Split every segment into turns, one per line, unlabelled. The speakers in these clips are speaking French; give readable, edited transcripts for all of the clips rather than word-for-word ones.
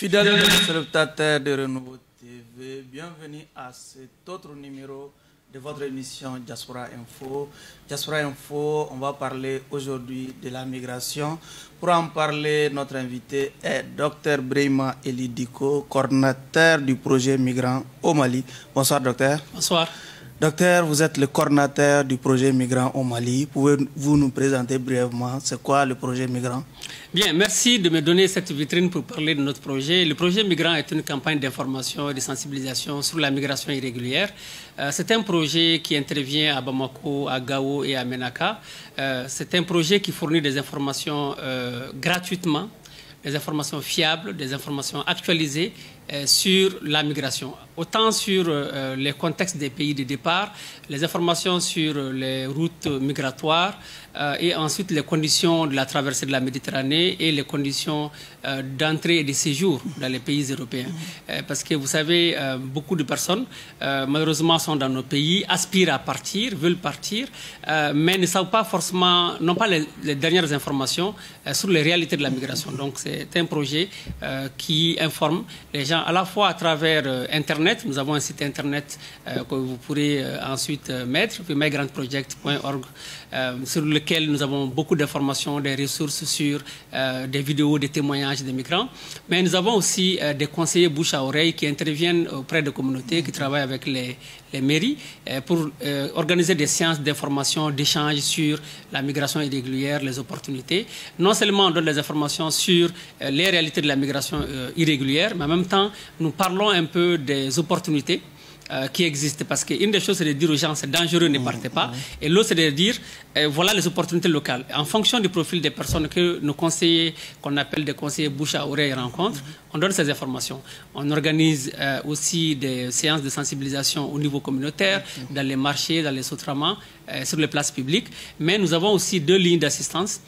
Fidèles téléspectateurs de Renouveau TV, bienvenue à cet autre numéro de votre émission Diaspora Info. Diaspora Info, on va parler aujourd'hui de la migration. Pour en parler, notre invité est Dr Brahima Elidiko, coordinateur du projet Migrants au Mali. Bonsoir docteur.
Bonsoir.
Docteur, vous êtes le coordinateur du projet Migrants au Mali. Pouvez-vous nous présenter brièvement c'est quoi le projet Migrants?
Bien, merci de me donner cette vitrine pour parler de notre projet. Le projet Migrants est une campagne d'information et de sensibilisation sur la migration irrégulière. C'est un projet qui intervient à Bamako, à Gao et à Menaka. C'est un projet qui fournit des informations gratuitement, des informations fiables, des informations actualisées sur la migration. Autant sur les contextes des pays de départ, les informations sur les routes migratoires et ensuite les conditions de la traversée de la Méditerranée et les conditions d'entrée et de séjour dans les pays européens. Parce que vous savez, beaucoup de personnes malheureusement sont dans nos pays, aspirent à partir, veulent partir, mais ne savent pas forcément, n'ont pas les dernières informations sur les réalités de la migration. Donc c'est un projet qui informe les gens à la fois à travers Internet. Nous avons un site Internet que vous pourrez ensuite mettre, migrantproject.org, sur lequel nous avons beaucoup d'informations, des ressources sur des vidéos, des témoignages des migrants. Mais nous avons aussi des conseillers bouche à oreille qui interviennent auprès des communautés, qui travaillent avec les mairies pour organiser des séances d'information, d'échange sur la migration irrégulière, les opportunités. Non seulement on donne des informations sur les réalités de la migration irrégulière, mais en même temps, nous parlons un peu des opportunités qui existent. Parce qu'une des choses, c'est de dire aux gens, c'est dangereux, ne partez pas. Et l'autre, c'est de dire, voilà les opportunités locales. En fonction du profil des personnes que nos conseillers, qu'on appelle des conseillers bouche à oreille, rencontrent, on donne ces informations. On organise aussi des séances de sensibilisation au niveau communautaire, dans les marchés, dans les sotramas, sur les places publiques. Mais nous avons aussi 2 lignes d'assistance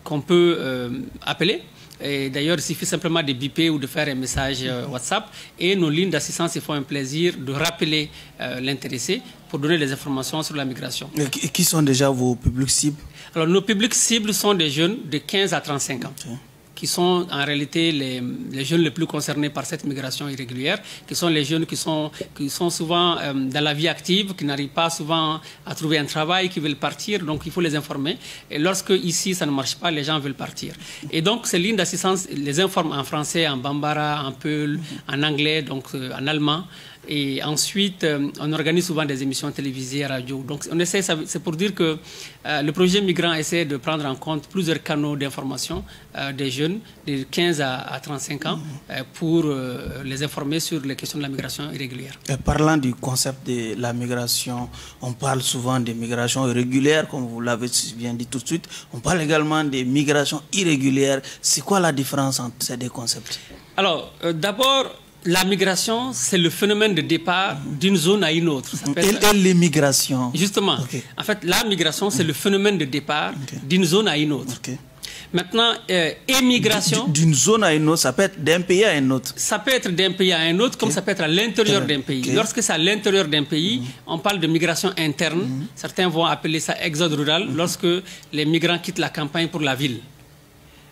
qu'on peut appeler. D'ailleurs, il suffit simplement de biper ou de faire un message WhatsApp. Et nos lignes d'assistance, ils font un plaisir de rappeler l'intéressé pour donner des informations sur la migration.
Et qui sont déjà vos publics cibles? Alors,
nos publics cibles sont des jeunes de 15 à 35 ans. Qui sont en réalité les jeunes les plus concernés par cette migration irrégulière, qui sont les jeunes qui sont souvent dans la vie active, qui n'arrivent pas souvent à trouver un travail, qui veulent partir, donc il faut les informer. Et lorsque ici ça ne marche pas, les gens veulent partir. Et donc ces lignes d'assistance les informent en français, en bambara, en peul, en anglais, donc en allemand. Et ensuite, on organise souvent des émissions télévisées, radio. Donc, on essaie, c'est pour dire que le projet Migrants essaie de prendre en compte plusieurs canaux d'information des jeunes de 15 à 35 ans pour les informer sur les questions de la migration irrégulière.
Et parlant du concept de la migration, on parle souvent de migration irrégulière, comme vous l'avez bien dit tout de suite. On parle également de migration irrégulière. C'est quoi la différence entre ces 2 concepts?
Alors, d'abord, la migration, c'est le phénomène de départ d'une zone à une autre.
Et l'immigration?
Justement. En fait, la migration, c'est le phénomène de départ d'une zone à une autre. Maintenant, émigration...
D'une zone à une autre, ça peut être d'un pays à un autre?
Ça peut être d'un pays à un autre, comme ça peut être à l'intérieur d'un pays. Lorsque c'est à l'intérieur d'un pays, on parle de migration interne. Certains vont appeler ça exode rural, lorsque les migrants quittent la campagne pour la ville.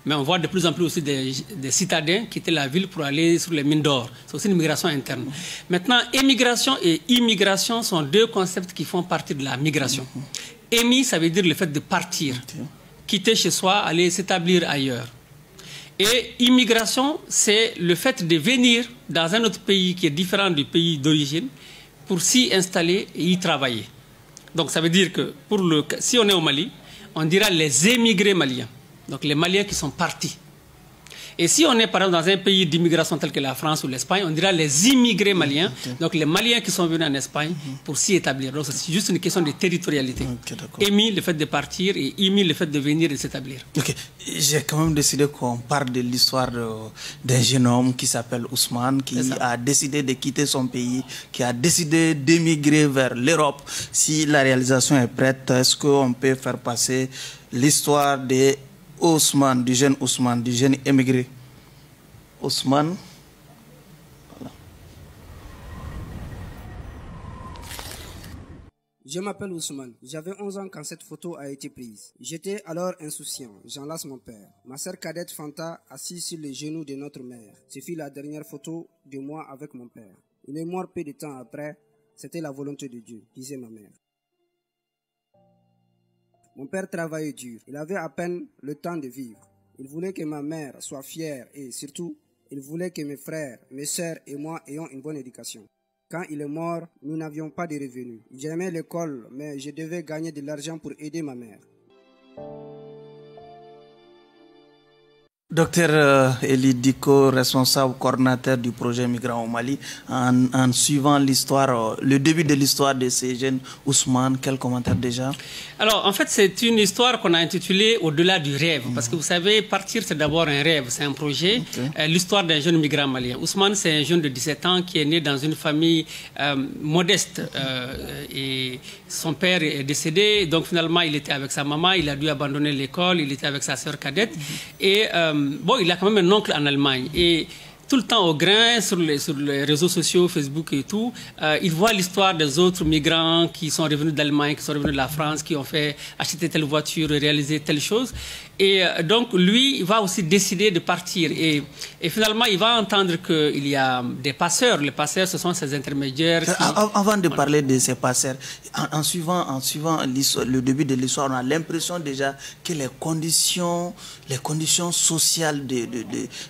Mais on voit de plus en plus aussi des citadins quitter la ville pour aller sur les mines d'or. C'est aussi une migration interne. Maintenant, émigration et immigration sont 2 concepts qui font partie de la migration. Émi, ça veut dire le fait de partir, quitter chez soi, aller s'établir ailleurs. Et immigration, c'est le fait de venir dans un autre pays qui est différent du pays d'origine pour s'y installer et y travailler. Donc ça veut dire que si on est au Mali, on dira les émigrés maliens. Donc les Maliens qui sont partis. Et si on est par exemple dans un pays d'immigration tel que la France ou l'Espagne, on dira les immigrés maliens, donc les Maliens qui sont venus en Espagne pour s'y établir. Donc c'est juste une question de territorialité. Émis, le fait de partir, et Imi, le fait de venir et de s'établir.
J'ai quand même décidé qu'on parle de l'histoire d'un jeune homme qui s'appelle Ousmane, qui a décidé de quitter son pays, qui a décidé d'émigrer vers l'Europe. Si la réalisation est prête, est-ce qu'on peut faire passer l'histoire de Ousmane, du jeune émigré? Ousmane. Voilà.
Je m'appelle Ousmane. J'avais 11 ans quand cette photo a été prise. J'étais alors insouciant. J'enlace mon père. Ma sœur cadette Fanta assise sur les genoux de notre mère. Ce fut la dernière photo de moi avec mon père. Il est mort peu de temps après. C'était la volonté de Dieu, disait ma mère. Mon père travaillait dur. Il avait à peine le temps de vivre. Il voulait que ma mère soit fière et surtout, il voulait que mes frères, mes sœurs et moi ayons une bonne éducation. Quand il est mort, nous n'avions pas de revenus. J'aimais l'école, mais je devais gagner de l'argent pour aider ma mère.
Docteur Eli Diko, responsable coordinateur du projet Migrants au Mali, en suivant l'histoire, le début de l'histoire de ces jeunes, Ousmane, quel commentaire déjà?
Alors, en fait, c'est une histoire qu'on a intitulée Au-delà du rêve. Parce que vous savez, partir, c'est d'abord un rêve, c'est un projet. L'histoire d'un jeune migrant malien. Ousmane, c'est un jeune de 17 ans qui est né dans une famille modeste. Et son père est décédé. Donc, finalement, il était avec sa maman. Il a dû abandonner l'école. Il était avec sa sœur cadette. Et bon, il a quand même un oncle en Allemagne. Et tout le temps au grain, sur les réseaux sociaux, Facebook et tout, il voit l'histoire des autres migrants qui sont revenus d'Allemagne, qui sont revenus de la France, qui ont fait acheter telle voiture, réaliser telle chose. Et donc, lui, il va aussi décider de partir. Et finalement, il va entendre qu'il y a des passeurs. Les passeurs, ce sont ces intermédiaires.
Avant de parler de ces passeurs, en suivant le début de l'histoire, on a l'impression déjà que les conditions sociales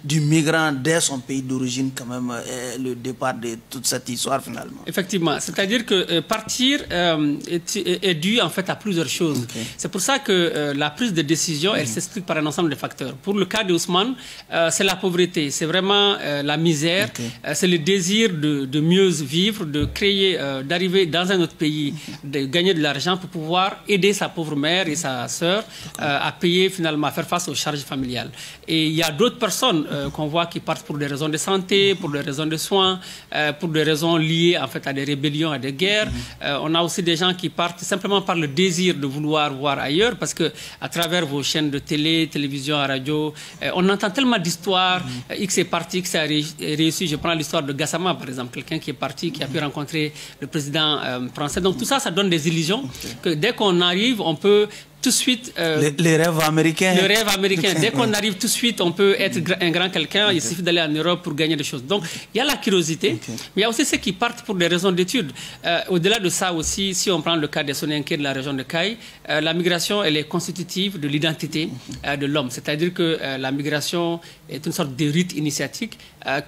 du migrant dès son pays d'origine, quand même, est le départ de toute cette histoire, finalement.
Effectivement. C'est-à-dire que partir est dû, en fait, à plusieurs choses. C'est pour ça que la prise de décision, elle s'explique par un ensemble de facteurs. Pour le cas d'Ousmane, c'est la pauvreté, c'est vraiment la misère, c'est le désir de mieux vivre, de créer, d'arriver dans un autre pays, de gagner de l'argent pour pouvoir aider sa pauvre mère et sa sœur à payer, finalement, à faire face aux charges familiales. Et il y a d'autres personnes qu'on voit qui partent pour des raisons de santé, pour des raisons de soins, pour des raisons liées, en fait, à des rébellions, à des guerres. On a aussi des gens qui partent simplement par le désir de vouloir voir ailleurs, parce que à travers vos chaînes de télévision, radio, on entend tellement d'histoires. X est parti, X a réussi. Je prends l'histoire de Gassama, par exemple, quelqu'un qui est parti, qui a pu rencontrer le président français. Donc tout ça, ça donne des illusions que dès qu'on arrive, on peut tout de suite...
les rêves américains.
Le rêve américain. Dès qu'on arrive tout de suite, on peut être un grand quelqu'un. Il suffit d'aller en Europe pour gagner des choses. Donc, il y a la curiosité, mais il y a aussi ceux qui partent pour des raisons d'études. Au-delà de ça aussi, si on prend le cas des Soninké de la région de Caille, la migration, elle est constitutive de l'identité de l'homme. C'est-à-dire que la migration est une sorte de rite initiatique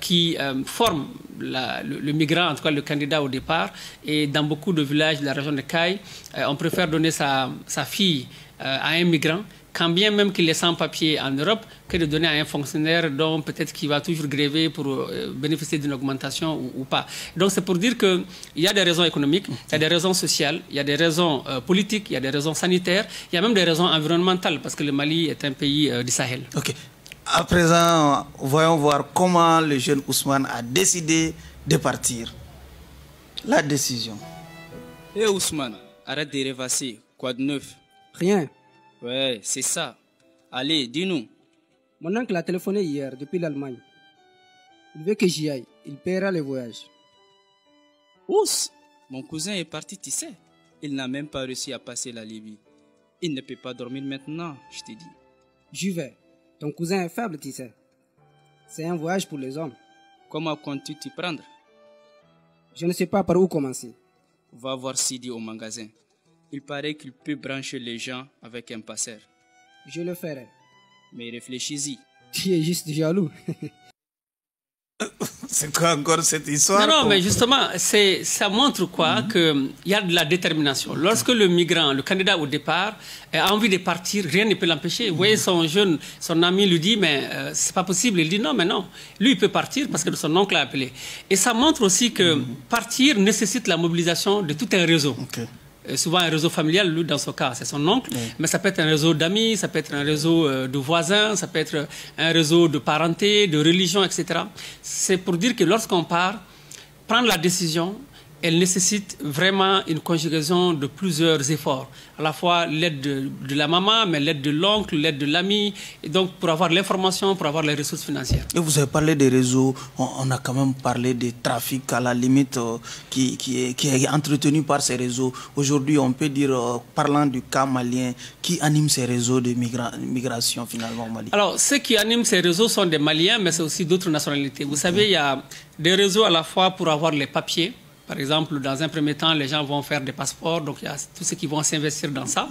qui forme le migrant, en tout cas le candidat au départ. Et dans beaucoup de villages de la région de Caille, on préfère donner sa fille à un migrant, quand bien même qu'il est sans papier en Europe, que de donner à un fonctionnaire dont peut-être qu'il va toujours gréver pour bénéficier d'une augmentation ou pas. Donc c'est pour dire qu'il y a des raisons économiques, il y a des raisons sociales, il y a des raisons politiques, il y a des raisons sanitaires, il y a même des raisons environnementales, parce que le Mali est un pays du Sahel.
Ok. À présent, voyons voir comment le jeune Ousmane a décidé de partir. La décision.
Hé Ousmane, arrête de rêvasser. Quoi de neuf?
Rien.
Ouais, c'est ça. Allez, dis-nous.
Mon oncle a téléphoné hier depuis l'Allemagne. Il veut que j'y aille. Il paiera le voyage.
Ous, mon cousin est parti, tu sais. Il n'a même pas réussi à passer la Libye. Il ne peut pas dormir maintenant, je te dis.
J'y vais. Ton cousin est faible, tu sais. C'est un voyage pour les hommes.
Comment comptes-tu t'y prendre?
Je ne sais pas par où commencer.
Va voir Sidi au magasin. Il paraît qu'il peut brancher les gens avec un passeur.
Je le ferai.
Mais réfléchis-y.
Tu es juste jaloux.
C'est quoi encore cette histoire?
Non, mais justement, ça montre quoi? Qu'il y a de la détermination. Lorsque le migrant, le candidat au départ, a envie de partir, rien ne peut l'empêcher. Vous voyez, son ami lui dit, mais c'est pas possible. Il dit non, mais non. Lui, il peut partir parce que son oncle l'a appelé. Et ça montre aussi que partir nécessite la mobilisation de tout un réseau. Souvent un réseau familial, lui dans son cas, c'est son oncle, mais ça peut être un réseau d'amis, ça peut être un réseau de voisins, ça peut être un réseau de parenté, de religion, etc. C'est pour dire que lorsqu'on part, prendre la décision elle nécessite vraiment une conjugaison de plusieurs efforts. À la fois l'aide de la maman, mais l'aide de l'oncle, l'aide de l'ami, et donc pour avoir l'information, pour avoir les ressources financières.
Et vous avez parlé des réseaux, on a quand même parlé des trafics à la limite qui est entretenu par ces réseaux. Aujourd'hui, on peut dire, parlant du cas malien, qui anime ces réseaux de migration finalement au Mali?
Alors, ceux qui animent ces réseaux sont des Maliens, mais c'est aussi d'autres nationalités. Vous savez, il y a des réseaux à la fois pour avoir les papiers. Par exemple, dans un premier temps, les gens vont faire des passeports, donc il y a tous ceux qui vont s'investir dans ça.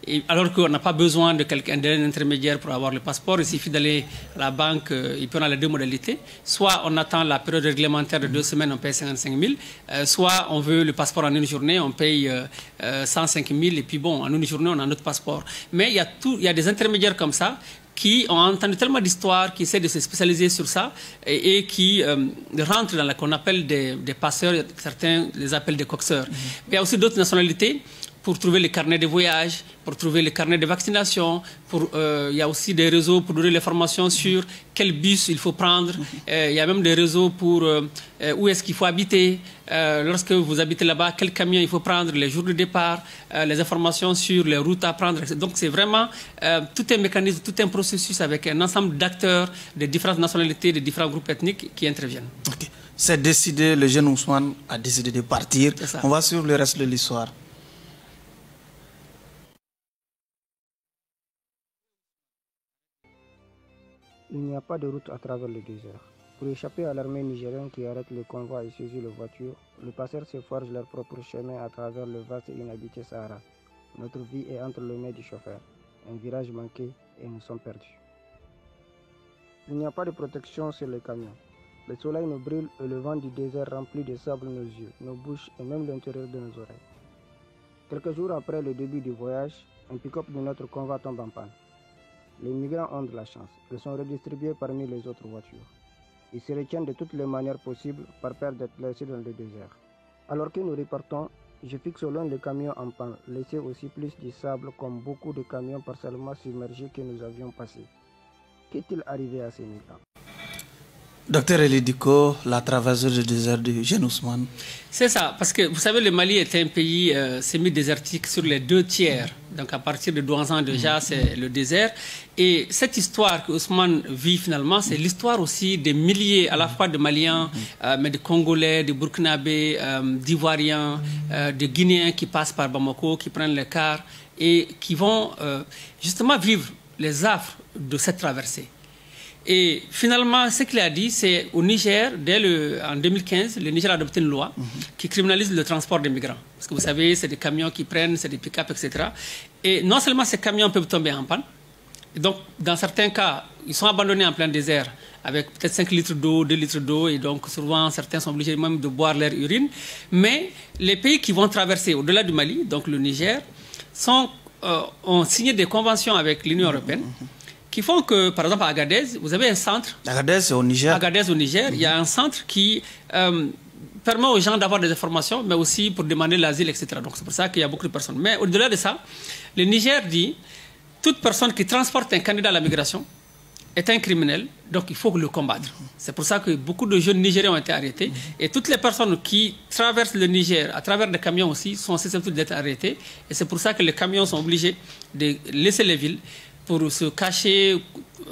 Et alors qu'on n'a pas besoin de quelqu'un d'un intermédiaire pour avoir le passeport, il suffit d'aller à la banque, il peut y avoir les deux modalités. Soit on attend la période réglementaire de 2 semaines, on paye 55 000, soit on veut le passeport en une journée, on paye 105 000, et puis bon, en une journée, on a notre passeport. Mais il y a des intermédiaires comme ça, qui ont entendu tellement d'histoires, qui essaient de se spécialiser sur ça et qui rentrent dans ce qu'on appelle des passeurs, certains les appellent des coxeurs. Mais il y a aussi d'autres nationalités pour trouver les carnets de voyage, pour trouver les carnets de vaccination. Il y a aussi des réseaux pour donner les formations sur quel bus il faut prendre. Il y a même des réseaux pour où est-ce qu'il faut habiter. Lorsque vous habitez là-bas, quel camion il faut prendre, les jours de départ, les informations sur les routes à prendre. Donc c'est vraiment tout un mécanisme, tout un processus avec un ensemble d'acteurs de différentes nationalités, de différents groupes ethniques qui interviennent.
Okay. C'est décidé, le jeune Ousmane a décidé de partir. On va suivre le reste de l'histoire.
Il n'y a pas de route à travers le désert. Pour échapper à l'armée nigérienne qui arrête le convoi et saisit les voitures, les passeurs se forgent leur propre chemin à travers le vaste et inhabité Sahara. Notre vie est entre les mains du chauffeur. Un virage manqué et nous sommes perdus. Il n'y a pas de protection sur les camions. Le soleil nous brûle et le vent du désert remplit de sable nos yeux, nos bouches et même l'intérieur de nos oreilles. Quelques jours après le début du voyage, un pick-up de notre convoi tombe en panne. Les migrants ont de la chance. Ils sont redistribués parmi les autres voitures. Ils se retiennent de toutes les manières possibles par peur d'être laissés dans le désert. Alors que nous repartons, je fixe au long le camion en panne, laissé aussi plus du sable comme beaucoup de camions partiellement submergés que nous avions passés. Qu'est-il arrivé à ces migrants?
Docteur Elidiko, la traversée du désert du jeune Ousmane.
C'est ça, parce que vous savez, le Mali est un pays semi-désertique sur les 2 tiers. Donc à partir de Douanzan déjà, c'est le désert. Et cette histoire que Ousmane vit finalement, c'est l'histoire aussi des milliers à la fois de Maliens, mais de Congolais, de Burkinabés, d'Ivoiriens, de Guinéens qui passent par Bamako, qui prennent le car et qui vont justement vivre les affres de cette traversée. Et finalement, ce qu'il a dit, c'est au Niger, en 2015, le Niger a adopté une loi qui criminalise le transport des migrants. Parce que vous savez, c'est des camions qui prennent, c'est des pick-up, etc. Et non seulement ces camions peuvent tomber en panne, et donc dans certains cas, ils sont abandonnés en plein désert avec peut-être 5 litres d'eau, 2 litres d'eau, et donc souvent certains sont obligés même de boire leur urine. Mais les pays qui vont traverser au-delà du Mali, donc le Niger, ont signé des conventions avec l'Union européenne, qui font que, par exemple, à Agadez, vous avez un centre.
Agadez, c'est au Niger.
Agadez, au Niger, il y a un centre qui permet aux gens d'avoir des informations, mais aussi pour demander l'asile, etc. Donc, c'est pour ça qu'il y a beaucoup de personnes. Mais au-delà de ça, le Niger dit toute personne qui transporte un candidat à la migration est un criminel, donc il faut le combattre. C'est pour ça que beaucoup de jeunes Nigériens ont été arrêtés. Et toutes les personnes qui traversent le Niger à travers des camions aussi sont susceptibles d'être arrêtées. Et c'est pour ça que les camions sont obligés de laisser les villes pour se cacher,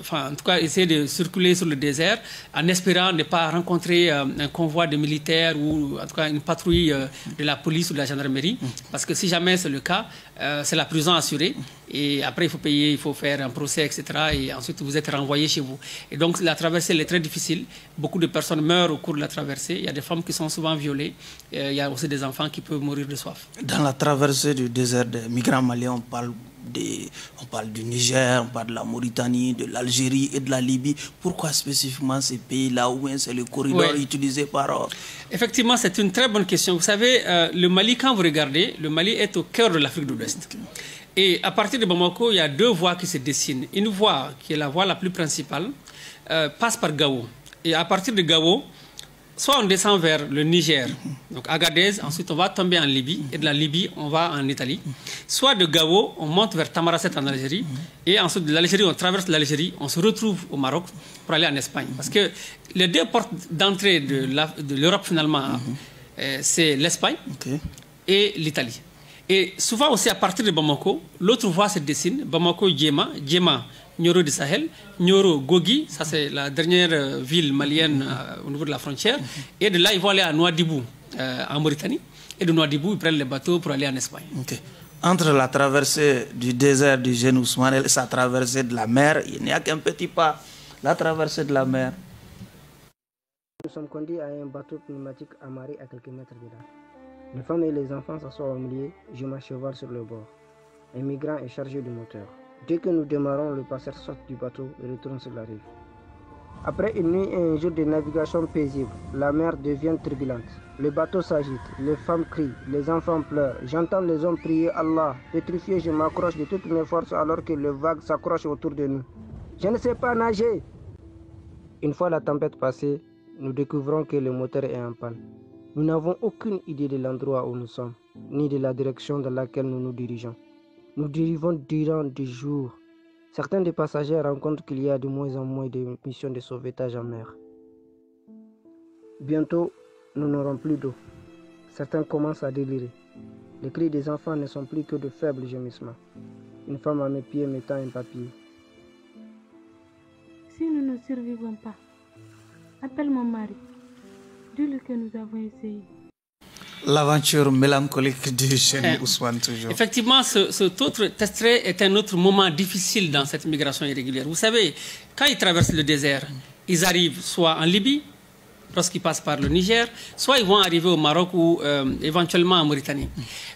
enfin, en tout cas, essayer de circuler sur le désert en espérant ne pas rencontrer un convoi de militaires ou en tout cas une patrouille de la police ou de la gendarmerie. Parce que si jamais c'est le cas, c'est la prison assurée. Et après, il faut payer, il faut faire un procès, etc. Et ensuite, vous êtes renvoyé chez vous. Et donc, la traversée elle est très difficile. Beaucoup de personnes meurent au cours de la traversée. Il y a des femmes qui sont souvent violées. Il y a aussi des enfants qui peuvent mourir de soif.
Dans la traversée du désert des migrants maliens, on parle du Niger, on parle de la Mauritanie, de l'Algérie et de la Libye. Pourquoi spécifiquement ces pays-là, ou bien c'est le corridor utilisé par...
Effectivement, c'est une très bonne question. Vous savez, le Mali, quand vous regardez, le Mali est au cœur de l'Afrique de l'Ouest. Et à partir de Bamako, il y a 2 voies qui se dessinent. Une voie, qui est la voie la plus principale, passe par Gao. Et à partir de Gao, soit on descend vers le Niger, donc Agadez, ensuite on va tomber en Libye, et de la Libye, on va en Italie. Soit de Gao, on monte vers Tamaracet en Algérie, et ensuite de l'Algérie, on traverse l'Algérie, on se retrouve au Maroc pour aller en Espagne. Parce que les 2 portes d'entrée de l'Europe, finalement, c'est l'Espagne et l'Italie. Et souvent aussi à partir de Bamako, l'autre voie se dessine, Bamako-Djema, Djema, Nioro du Sahel, Nioro, Gogi, ça c'est la dernière ville malienne au niveau de la frontière, et de là ils vont aller à Nouadhibou en Mauritanie, et de Nouadhibou ils prennent les bateaux pour aller en Espagne.
Entre la traversée du désert du Jeune Ousmane et sa traversée de la mer, il n'y a qu'un petit pas, la traversée de la mer.
Nous sommes conduits à un bateau pneumatique amarré à quelques mètres de là. Les femmes et les enfants s'assoient au milieu, je m'achevale sur le bord. Un migrant est chargé du moteur. Dès que nous démarrons, le passeur saute du bateau et retourne sur la rive. Après une nuit et un jour de navigation paisible, la mer devient turbulente. Le bateau s'agite, les femmes crient, les enfants pleurent. J'entends les hommes prier Allah. Pétrifié, je m'accroche de toutes mes forces alors que les vagues s'accrochent autour de nous. Je ne sais pas nager. Une fois la tempête passée, nous découvrons que le moteur est en panne. Nous n'avons aucune idée de l'endroit où nous sommes, ni de la direction dans laquelle nous nous dirigeons. Nous dérivons durant des jours. Certains des passagers rencontrent qu'il y a de moins en moins de missions de sauvetage en mer. Bientôt, nous n'aurons plus d'eau. Certains commencent à délirer. Les cris des enfants ne sont plus que de faibles gémissements. Une femme à mes pieds mettant un papier.
Si nous ne survivons pas, appelle mon mari. Dis-lui que nous avons essayé.
L'aventure mélancolique du Jeune Ousmane, toujours.
Effectivement, cet autre extrait est un autre moment difficile dans cette migration irrégulière. Vous savez, quand ils traversent le désert, ils arrivent soit en Libye, lorsqu'ils passent par le Niger, soit ils vont arriver au Maroc ou éventuellement en Mauritanie.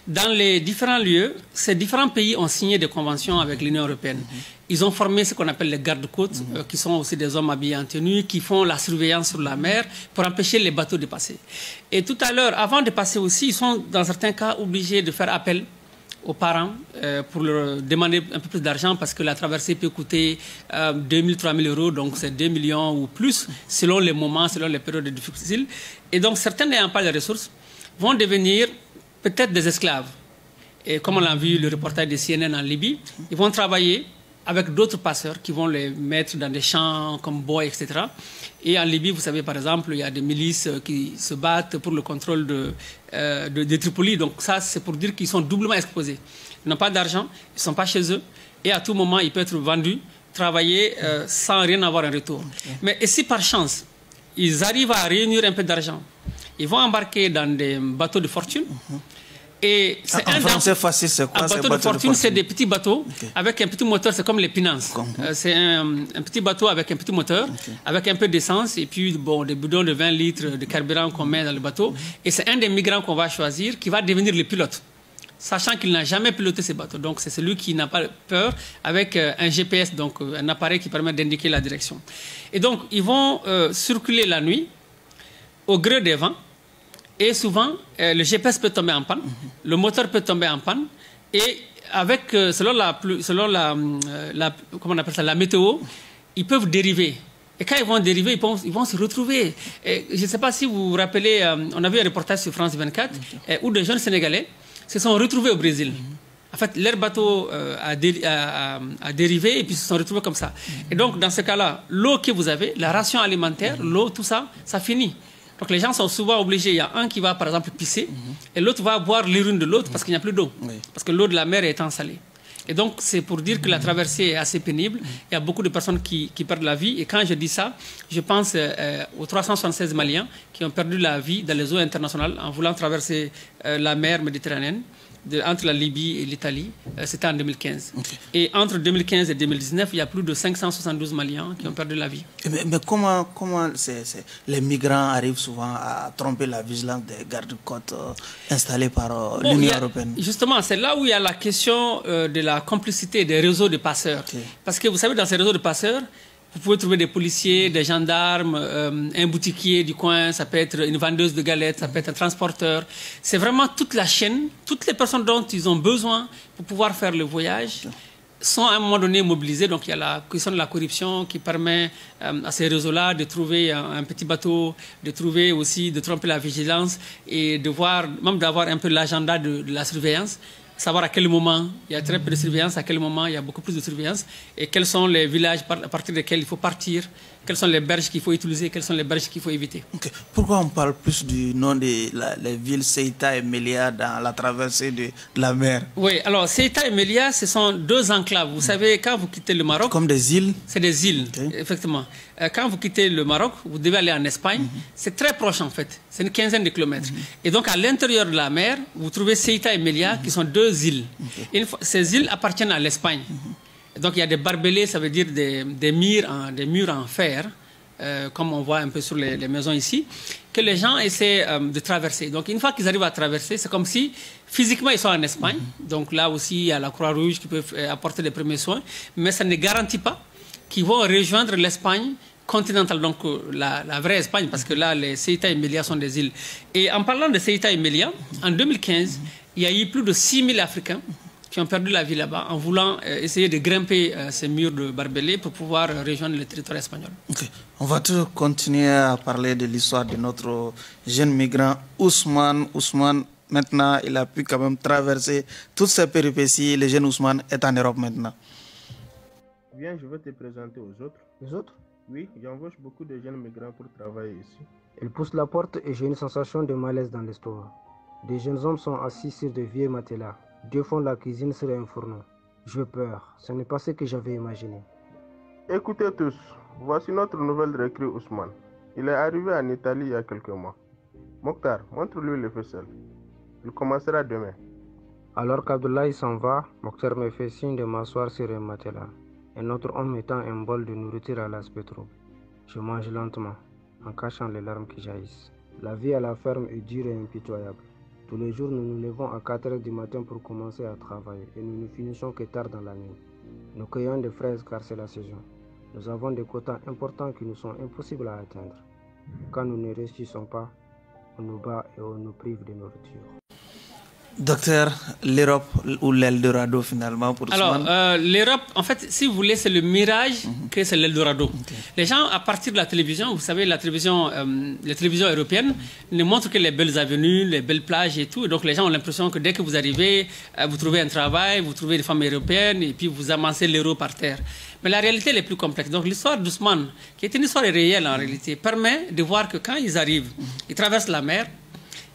Dans les différents lieux, ces différents pays ont signé des conventions avec l'Union européenne. Ils ont formé ce qu'on appelle les gardes-côtes, qui sont aussi des hommes habillés en tenue, qui font la surveillance sur la mer pour empêcher les bateaux de passer. Et tout à l'heure, avant de passer aussi, ils sont dans certains cas obligés de faire appel aux parents pour leur demander un peu plus d'argent parce que la traversée peut coûter 2 000, 3 000 euros, donc c'est 2 millions ou plus, selon les moments, selon les périodes difficiles. Et donc certains n'ayant pas de ressources vont devenir peut-être des esclaves. Et comme on l'a vu le reportage de CNN en Libye, ils vont travailler avec d'autres passeurs qui vont les mettre dans des champs comme bois, etc. Et en Libye, vous savez, par exemple, il y a des milices qui se battent pour le contrôle de Tripoli. Donc ça, c'est pour dire qu'ils sont doublement exposés. Ils n'ont pas d'argent, ils ne sont pas chez eux. Et à tout moment, ils peuvent être vendus, travailler sans rien avoir en retour. Mais et si par chance, ils arrivent à réunir un peu d'argent, ils vont embarquer dans des bateaux de fortune. Et
en français facile, c'est quoi?
Un bateau de fortune, c'est des petits bateaux avec un petit moteur, c'est comme les pinances. C'est un petit bateau avec un petit moteur, avec un peu d'essence et puis bon, des bidons de 20 litres de carburant qu'on met dans le bateau. Et c'est un des migrants qu'on va choisir qui va devenir le pilote, sachant qu'il n'a jamais piloté ces bateaux. Donc c'est celui qui n'a pas peur avec un GPS, donc un appareil qui permet d'indiquer la direction. Et donc ils vont circuler la nuit au gré des vents. Et souvent, le GPS peut tomber en panne, le moteur peut tomber en panne, et avec, selon comment on appelle ça, la météo, ils peuvent dériver. Et quand ils vont dériver, ils vont se retrouver. Et je ne sais pas si vous vous rappelez, on a vu un reportage sur France 24, où des jeunes Sénégalais se sont retrouvés au Brésil. En fait, leur bateau a dérivé et puis se sont retrouvés comme ça. Et donc, dans ce cas-là, l'eau que vous avez, la ration alimentaire, l'eau, tout ça, ça finit. Donc les gens sont souvent obligés, il y a un qui va par exemple pisser et l'autre va boire l'urine de l'autre parce qu'il n'y a plus d'eau, parce que l'eau de la mer est salée. Et donc c'est pour dire que la traversée est assez pénible, il y a beaucoup de personnes qui perdent la vie et quand je dis ça, je pense aux 376 Maliens qui ont perdu la vie dans les eaux internationales en voulant traverser la mer Méditerranéenne. Entre la Libye et l'Italie, c'était en 2015. Et entre 2015 et 2019, il y a plus de 572 Maliens qui ont perdu la vie.
Mais comment les migrants arrivent souvent à tromper la vigilance des gardes-côtes installés par l'Union européenne? Justement,
c'est là où il y a la question de la complicité des réseaux de passeurs. Parce que vous savez, dans ces réseaux de passeurs, vous pouvez trouver des policiers, des gendarmes, un boutiquier du coin, ça peut être une vendeuse de galettes, ça peut être un transporteur. C'est vraiment toute la chaîne, toutes les personnes dont ils ont besoin pour pouvoir faire le voyage sont à un moment donné mobilisées. Donc il y a la question de la corruption qui permet à ces réseaux-là de trouver un petit bateau, de trouver aussi, de tromper la vigilance et de voir, même d'avoir un peu l'agenda de la surveillance. savoir à quel moment il y a très peu de surveillance, à quel moment il y a beaucoup plus de surveillance, et quels sont les villages à partir desquels il faut partir, quelles sont les berges qu'il faut utiliser, quelles sont les berges qu'il faut éviter.
Okay. Pourquoi on parle plus du nom des villes Ceuta et Melilla dans la traversée de la mer?
Oui, alors Ceuta et Melilla, ce sont deux enclaves. Vous savez, quand vous quittez le Maroc...
Comme des îles?
C'est des îles, effectivement. Quand vous quittez le Maroc, vous devez aller en Espagne. C'est très proche en fait, c'est une quinzaine de kilomètres. Et donc à l'intérieur de la mer, vous trouvez Ceuta et Melilla qui sont deux îles. Ces îles appartiennent à l'Espagne. Donc il y a des barbelés, ça veut dire des murs en fer, comme on voit un peu sur les maisons ici, que les gens essaient de traverser. Donc une fois qu'ils arrivent à traverser, c'est comme si physiquement ils sont en Espagne. Donc là aussi, il y a la Croix-Rouge qui peut apporter les premiers soins, mais ça ne garantit pas qu'ils vont rejoindre l'Espagne continentale, donc la vraie Espagne, parce que là, les Ceuta et Melilla sont des îles. Et en parlant de Ceuta et Melilla, en 2015, il y a eu plus de 6000 Africains qui ont perdu la vie là-bas en voulant essayer de grimper ces murs de barbelés pour pouvoir rejoindre le territoire espagnol.
Okay. On va toujours continuer à parler de l'histoire de notre jeune migrant Ousmane. Ousmane, maintenant, il a pu quand même traverser toutes ces péripéties. Le jeune Ousmane est en Europe maintenant.
Viens, je vais te présenter aux autres.
Les autres?
Oui, j'embauche beaucoup de jeunes migrants pour travailler ici.
Il pousse la porte et j'ai une sensation de malaise dans l'estomac. Des jeunes hommes sont assis sur de vieux matelas. Deux font la cuisine sur un fourneau. J'ai peur, ce n'est pas ce que j'avais imaginé.
Écoutez tous, voici notre nouvelle recrue Ousmane. Il est arrivé en Italie il y a quelques mois. Mokhtar, montre-lui le faisselle. Il commencera demain.
Alors qu'Abdoulaye s'en va, Mokhtar me fait signe de m'asseoir sur un matelas. Un autre homme mettant un bol de nourriture à l'aspect trop. Je mange lentement, en cachant les larmes qui jaillissent. La vie à la ferme est dure et impitoyable. Tous les jours, nous nous levons à 4 h du matin pour commencer à travailler et nous ne finissons que tard dans la nuit. Nous cueillons des fraises car c'est la saison. Nous avons des quotas importants qui nous sont impossibles à atteindre. Quand nous ne réussissons pas, on nous bat et on nous prive de nourriture.
Docteur, l'Europe ou l'Eldorado finalement pour Ousmane?
Alors, l'Europe, en fait, si vous voulez, c'est le mirage que c'est l'Eldorado. Okay. Les gens, à partir de la télévision, vous savez, les télévisions européennes ne montrent que les belles avenues, les belles plages et tout. Et donc, les gens ont l'impression que dès que vous arrivez, vous trouvez un travail, vous trouvez des femmes européennes et puis vous amassez l'euro par terre. Mais la réalité, elle est plus complexe. Donc, l'histoire d'Ousmane, qui est une histoire réelle en réalité, permet de voir que quand ils arrivent, ils traversent la mer,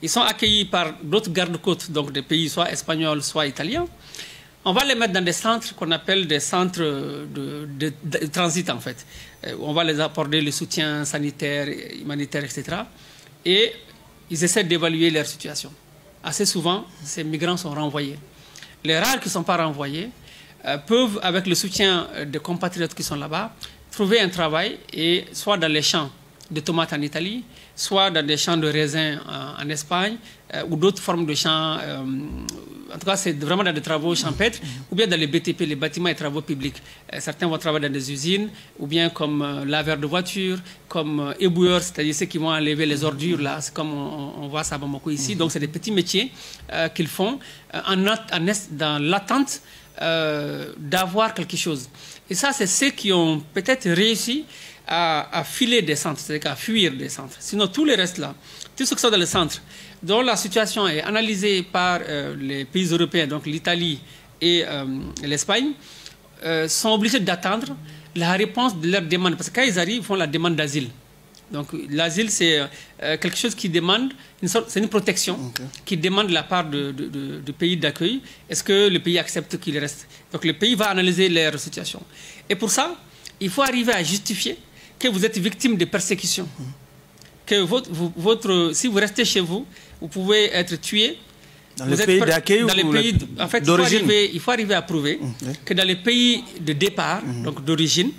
ils sont accueillis par d'autres gardes-côtes, donc des pays soit espagnols, soit italiens. On va les mettre dans des centres qu'on appelle des centres de transit, en fait. On va les apporter le soutien sanitaire, humanitaire, etc. Et ils essaient d'évaluer leur situation. Assez souvent, ces migrants sont renvoyés. Les rares qui ne sont pas renvoyés peuvent, avec le soutien des compatriotes qui sont là-bas, trouver un travail, et soit dans les champs de tomates en Italie, soit dans des champs de raisins en Espagne, ou d'autres formes de champs, en tout cas c'est vraiment dans des travaux champêtres, ou bien dans les BTP, les bâtiments et travaux publics. Certains vont travailler dans des usines, ou bien comme laveurs de voitures, comme éboueurs, c'est-à-dire ceux qui vont enlever les ordures, là, c'est comme on voit ça à Bamako ici. Donc c'est des petits métiers qu'ils font dans l'attente d'avoir quelque chose. Et ça, c'est ceux qui ont peut-être réussi à filer des centres, c'est-à-dire à fuir des centres. Sinon, tous les restes là, tous ceux qui sont dans le centre, dont la situation est analysée par les pays européens, donc l'Italie et l'Espagne, sont obligés d'attendre la réponse de leur demande. Parce que quand ils arrivent, ils font la demande d'asile. Donc l'asile, c'est quelque chose qui demande, c'est une protection qui demande de la part du pays d'accueil. Est-ce que le pays accepte qu'ils restent? Donc le pays va analyser leur situation. Et pour ça, il faut arriver à justifier que vous êtes victime de persécution. Que si vous restez chez vous, vous pouvez être tué.
Dans les pays d'accueil ou
en fait, il faut arriver à prouver que dans les pays de départ, donc d'origine,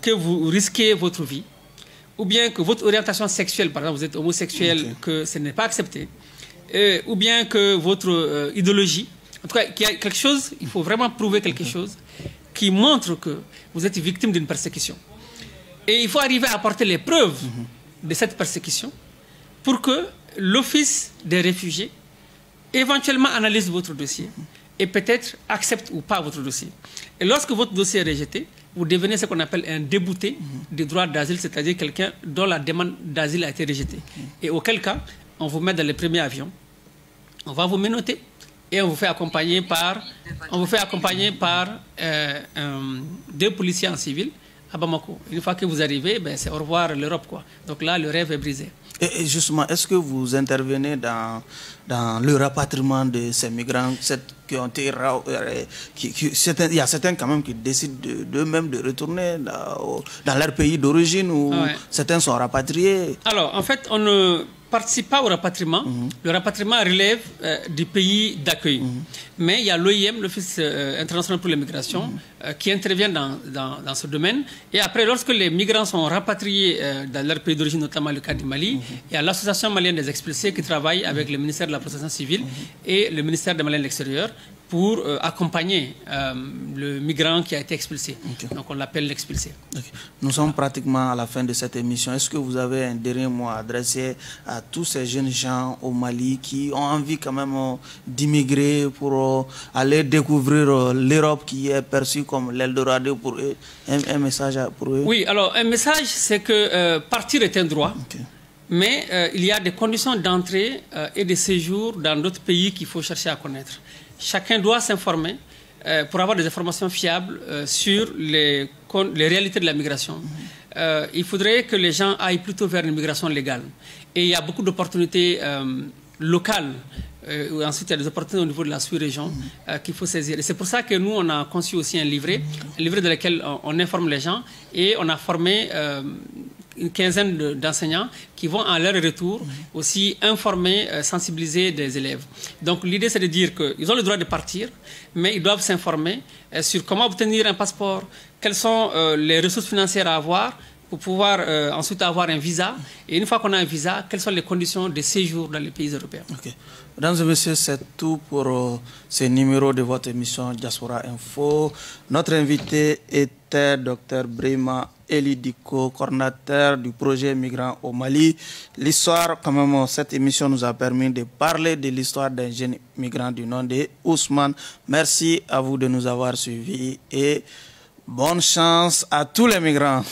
que vous risquez votre vie, ou bien que votre orientation sexuelle, par exemple, vous êtes homosexuel, que ce n'est pas accepté, ou bien que votre idéologie, en tout cas, qu'il y a quelque chose, il faut vraiment prouver quelque chose qui montre que vous êtes victime d'une persécution. Et il faut arriver à apporter les preuves de cette persécution pour que l'Office des réfugiés éventuellement analyse votre dossier et peut-être accepte ou pas votre dossier. Et lorsque votre dossier est rejeté, vous devenez ce qu'on appelle un débouté du droit d'asile, c'est-à-dire quelqu'un dont la demande d'asile a été rejetée. Et auquel cas, on vous met dans les premiers avions, on va vous menotter et on vous fait accompagner par, deux policiers en civil à Bamako. Une fois que vous arrivez, ben, c'est au revoir l'Europe, quoi. Donc là, le rêve est brisé.
Et justement, est-ce que vous intervenez dans le rapatriement de ces migrants qui ont été... il y a certains quand même qui décident d'eux-mêmes de retourner dans leur pays d'origine où certains sont rapatriés.
Alors, en fait, on ne participe pas au rapatriement. Le rapatriement relève du pays d'accueil. Mais il y a l'OIM, l'Office international pour les migrations, qui intervient dans ce domaine. Et après, lorsque les migrants sont rapatriés dans leur pays d'origine, notamment le cas du Mali, il y a l'Association malienne des expulsés qui travaille avec le ministère de la Protection civile et le ministère des Maliens de l'extérieur pour accompagner le migrant qui a été expulsé. Donc on l'appelle l'expulsé.
Nous sommes pratiquement à la fin de cette émission. Est-ce que vous avez un dernier mot à adresser à tous ces jeunes gens au Mali qui ont envie quand même d'immigrer pour aller découvrir l'Europe qui est perçue comme l'Eldorado pour eux? Un message pour eux?
Oui, alors un message, c'est que partir est un droit. Mais il y a des conditions d'entrée et de séjour dans d'autres pays qu'il faut chercher à connaître. Chacun doit s'informer pour avoir des informations fiables sur les réalités de la migration. Il faudrait que les gens aillent plutôt vers une migration légale. Et il y a beaucoup d'opportunités locales. Ensuite, il y a des opportunités au niveau de la sous-région qu'il faut saisir. Et c'est pour ça que nous, on a conçu aussi un livret dans lequel on informe les gens. Et on a formé une quinzaine d'enseignants qui vont à leur retour aussi informer, sensibiliser des élèves. Donc l'idée c'est de dire qu'ils ont le droit de partir, mais ils doivent s'informer sur comment obtenir un passeport, quelles sont les ressources financières à avoir pour pouvoir ensuite avoir un visa. Et une fois qu'on a un visa, quelles sont les conditions de séjour dans les pays européens.
Mesdames et messieurs, c'est tout pour ce numéro de votre émission Diaspora Info. Notre invité était Dr Brema Elidiko, coordinateur du projet Migrants au Mali. L'histoire, quand même, cette émission nous a permis de parler de l'histoire d'un jeune migrant du nom de Ousmane. Merci à vous de nous avoir suivis et bonne chance à tous les migrants.